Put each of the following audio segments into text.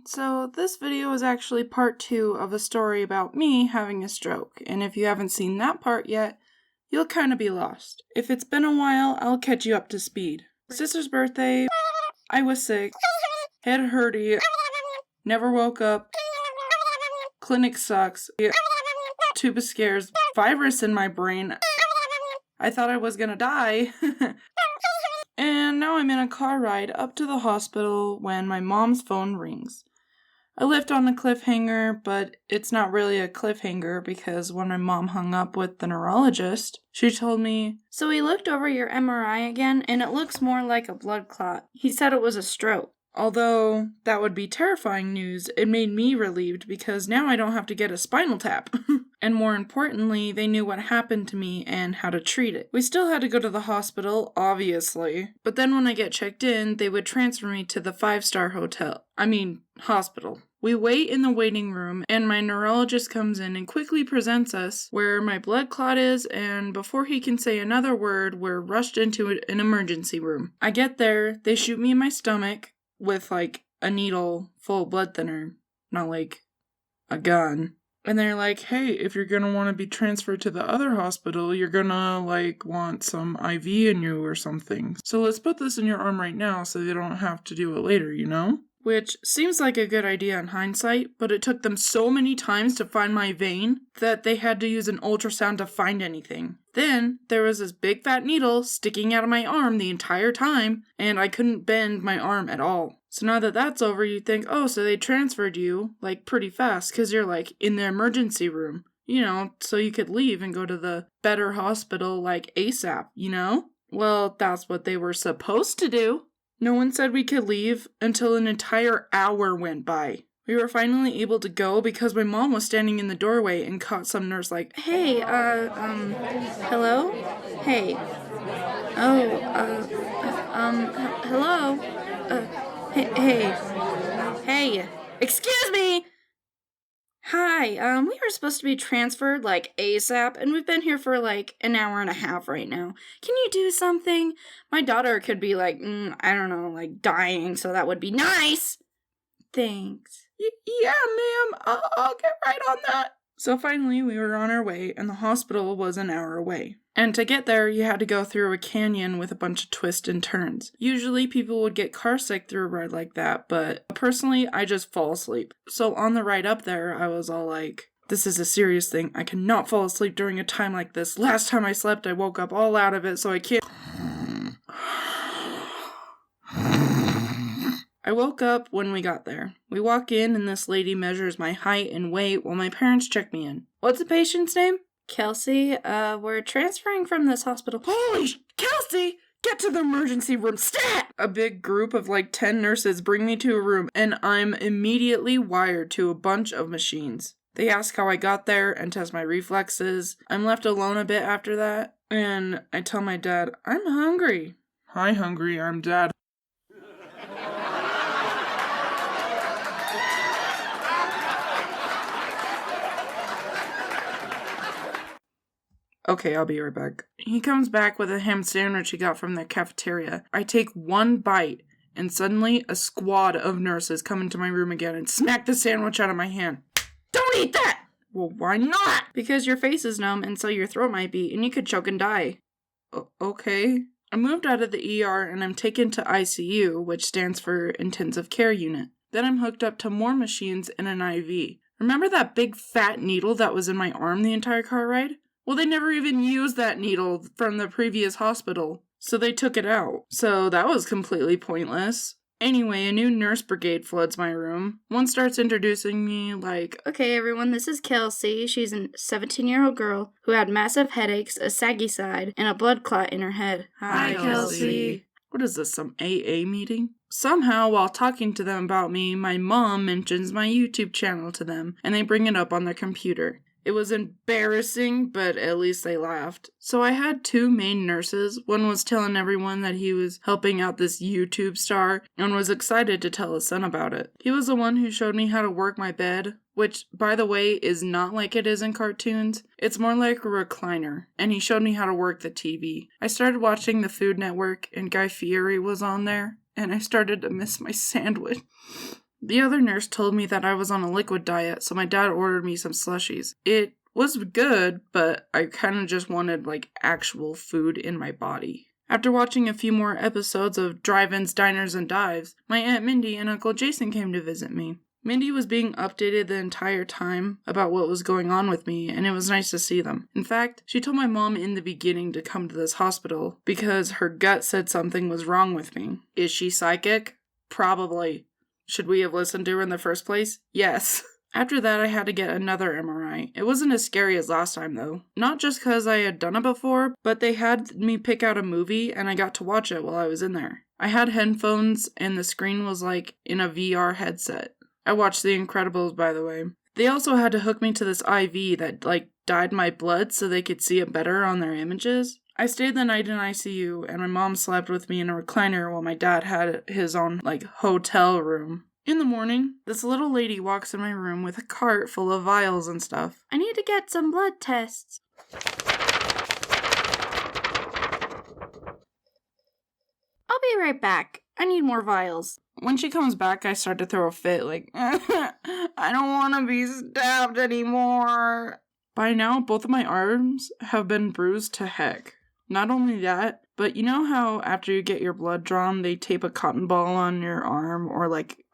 So this video is actually part 2 of a story about me having a stroke, and if you haven't seen that part yet, you'll kind of be lost. If it's been a while, I'll catch you up to speed. Sister's birthday, I was sick, head hurty, never woke up, clinic sucks, tube of scares, virus in my brain, I thought I was gonna die, and now I'm in a car ride up to the hospital when my mom's phone rings. I left on a cliffhanger, but it's not really a cliffhanger because when my mom hung up with the neurologist, she told me, "So he looked over your MRI again, and it looks more like a blood clot. He said it was a stroke." Although that would be terrifying news, it made me relieved because now I don't have to get a spinal tap. And more importantly, they knew what happened to me and how to treat it. We still had to go to the hospital, obviously. But then when I get checked in, they would transfer me to the 5-star hospital. We wait in the waiting room, and my neurologist comes in and quickly presents us where my blood clot is, and before he can say another word, we're rushed into an emergency room. I get there, they shoot me in my stomach with, a needle full of blood thinner, not, a gun. And they're like, "Hey, if you're gonna want to be transferred to the other hospital, you're gonna, want some IV in you or something. So let's put this in your arm right now so you don't have to do it later, you know?" Which seems like a good idea in hindsight, but it took them so many times to find my vein that they had to use an ultrasound to find anything. Then, there was this big fat needle sticking out of my arm the entire time, and I couldn't bend my arm at all. So now that that's over, you think, oh, so they transferred you, pretty fast, because you're, in the emergency room. So you could leave and go to the better hospital, ASAP, Well, that's what they were supposed to do. No one said we could leave until an entire hour went by. We were finally able to go because my mom was standing in the doorway and caught some nurse "Hey, hello? Hey. Oh, hello? Hey, excuse me! Hi, we were supposed to be transferred, ASAP, and we've been here for, an hour and a half right now. Can you do something? My daughter could be, I don't know, dying, so that would be nice. Thanks. Yeah, ma'am, I'll get right on that. So finally, we were on our way, and the hospital was an hour away. And to get there, you had to go through a canyon with a bunch of twists and turns. Usually, people would get carsick through a ride like that, but personally, I just fall asleep. So on the ride up there, I was all this is a serious thing. I cannot fall asleep during a time like this. Last time I slept, I woke up all out of it, so I can't... I woke up when we got there. We walk in, and this lady measures my height and weight while my parents check me in. What's the patient's name? Kelsey, we're transferring from this hospital. Holy Kelsey! Get to the emergency room, stat! A big group of 10 nurses bring me to a room, and I'm immediately wired to a bunch of machines. They ask how I got there and test my reflexes. I'm left alone a bit after that, and I tell my dad, I'm hungry. Hi, hungry, I'm Dad. Okay, I'll be right back. He comes back with a ham sandwich he got from the cafeteria. I take one bite, and suddenly a squad of nurses come into my room again and smack the sandwich out of my hand. Don't eat that! Well, why not? Because your face is numb, and so your throat might be, and you could choke and die. Okay. I moved out of the ER, and I'm taken to ICU, which stands for Intensive Care Unit. Then I'm hooked up to more machines and an IV. Remember that big fat needle that was in my arm the entire car ride? Well, they never even used that needle from the previous hospital, so they took it out. So that was completely pointless. Anyway, a new nurse brigade floods my room. One starts introducing me okay, everyone, this is Kelsey. She's a 17-year-old girl who had massive headaches, a saggy side, and a blood clot in her head. Hi, Kelsey. What is this, some AA meeting? Somehow, while talking to them about me, my mom mentions my YouTube channel to them, and they bring it up on their computer. It was embarrassing, but at least they laughed. So I had 2 main nurses. One was telling everyone that he was helping out this YouTube star and was excited to tell his son about it. He was the one who showed me how to work my bed, which, by the way, is not like it is in cartoons. It's more like a recliner, and he showed me how to work the TV. I started watching the Food Network, and Guy Fieri was on there, and I started to miss my sandwich. The other nurse told me that I was on a liquid diet, so my dad ordered me some slushies. It was good, but I kind of just wanted, actual food in my body. After watching a few more episodes of Drive-Ins, Diners, and Dives, my Aunt Mindy and Uncle Jason came to visit me. Mindy was being updated the entire time about what was going on with me, and it was nice to see them. In fact, she told my mom in the beginning to come to this hospital because her gut said something was wrong with me. Is she psychic? Probably. Should we have listened to her in the first place? Yes. After that, I had to get another MRI. It wasn't as scary as last time, though. Not just because I had done it before, but they had me pick out a movie, and I got to watch it while I was in there. I had headphones, and the screen was in a VR headset. I watched The Incredibles, by the way. They also had to hook me to this IV that, dyed my blood so they could see it better on their images. I stayed the night in ICU, and my mom slept with me in a recliner while my dad had his own, hotel room. In the morning, this little lady walks in my room with a cart full of vials and stuff. I need to get some blood tests. I'll be right back. I need more vials. When she comes back, I start to throw a fit, I don't want to be stabbed anymore. By now, both of my arms have been bruised to heck. Not only that, but you know how after you get your blood drawn, they tape a cotton ball on your arm or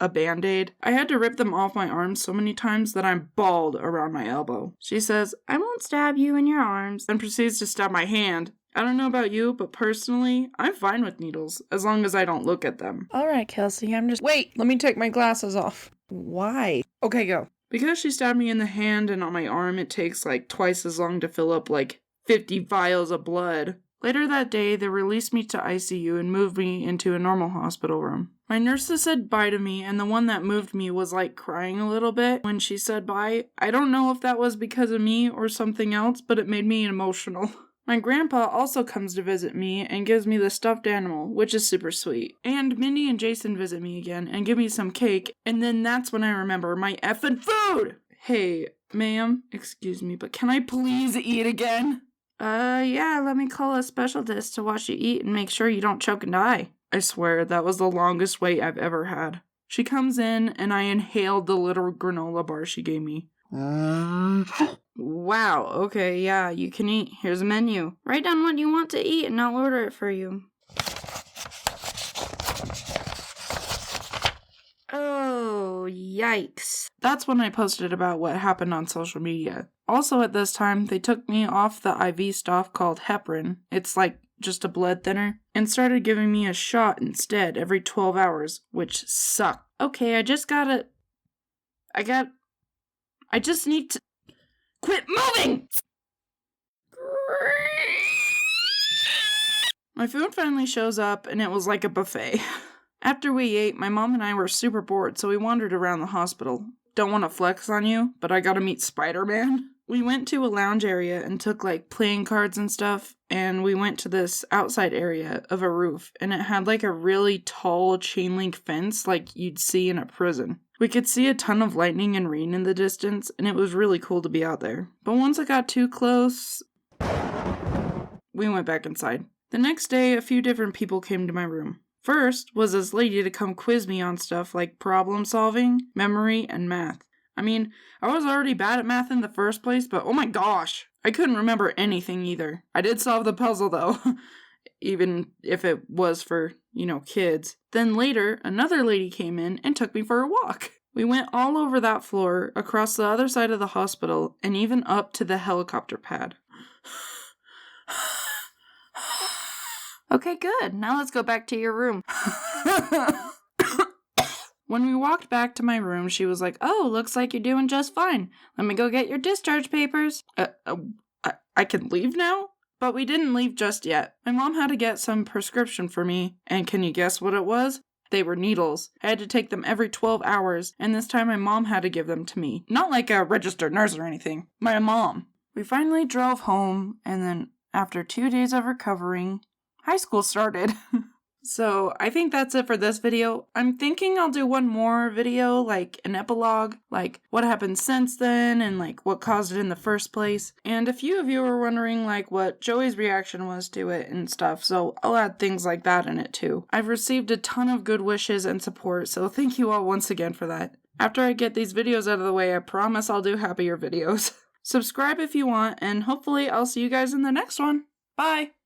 a Band-Aid? I had to rip them off my arms so many times that I'm bald around my elbow. She says, I won't stab you in your arms, and proceeds to stab my hand. I don't know about you, but personally, I'm fine with needles, as long as I don't look at them. Alright, Kelsey, Wait, let me take my glasses off. Why? Okay, go. Because she stabbed me in the hand and on my arm, it takes twice as long to fill up 50 vials of blood. Later that day, they released me to ICU and moved me into a normal hospital room. My nurses said bye to me, and the one that moved me was crying a little bit when she said bye. I don't know if that was because of me or something else, but it made me emotional. My grandpa also comes to visit me and gives me the stuffed animal, which is super sweet. And Mindy and Jason visit me again and give me some cake, and then that's when I remember my effing food! Hey, ma'am, excuse me, but can I please eat again? Yeah, let me call a specialist to watch you eat and make sure you don't choke and die. I swear, that was the longest wait I've ever had. She comes in, and I inhaled the little granola bar she gave me. Wow, okay, yeah, you can eat. Here's a menu. Write down what you want to eat, and I'll order it for you. Oh, yikes. That's when I posted about what happened on social media. Also at this time, they took me off the IV stuff called heparin. It's just a blood thinner. And started giving me a shot instead every 12 hours, which sucked. Okay, I just need to quit moving! My food finally shows up, and it was like a buffet. After we ate, my mom and I were super bored, so we wandered around the hospital. Don't want to flex on you, but I got to meet Spider-Man. We went to a lounge area and took playing cards and stuff, and we went to this outside area of a roof, and it had a really tall chain link fence you'd see in a prison. We could see a ton of lightning and rain in the distance, and it was really cool to be out there. But once I got too close, we went back inside. The next day, a few different people came to my room. First was this lady to come quiz me on stuff like problem solving, memory, and math. I mean, I was already bad at math in the first place, but oh my gosh, I couldn't remember anything either. I did solve the puzzle though, even if it was for, kids. Then later, another lady came in and took me for a walk. We went all over that floor, across the other side of the hospital, and even up to the helicopter pad. Okay, good. Now let's go back to your room. When we walked back to my room, she was like, oh, looks like you're doing just fine. Let me go get your discharge papers. I can leave now? But we didn't leave just yet. My mom had to get some prescription for me, and can you guess what it was? They were needles. I had to take them every 12 hours, and this time my mom had to give them to me. Not like a registered nurse or anything. My mom. We finally drove home, and then after 2 days of recovering, high school started. So I think that's it for this video. I'm thinking I'll do one more video, like an epilogue, like what happened since then and like what caused it in the first place. And a few of you were wondering like what Joey's reaction was to it and stuff, so I'll add things like that in it too. I've received a ton of good wishes and support, so thank you all once again for that. After I get these videos out of the way, I promise I'll do happier videos. Subscribe if you want, and hopefully I'll see you guys in the next one. Bye!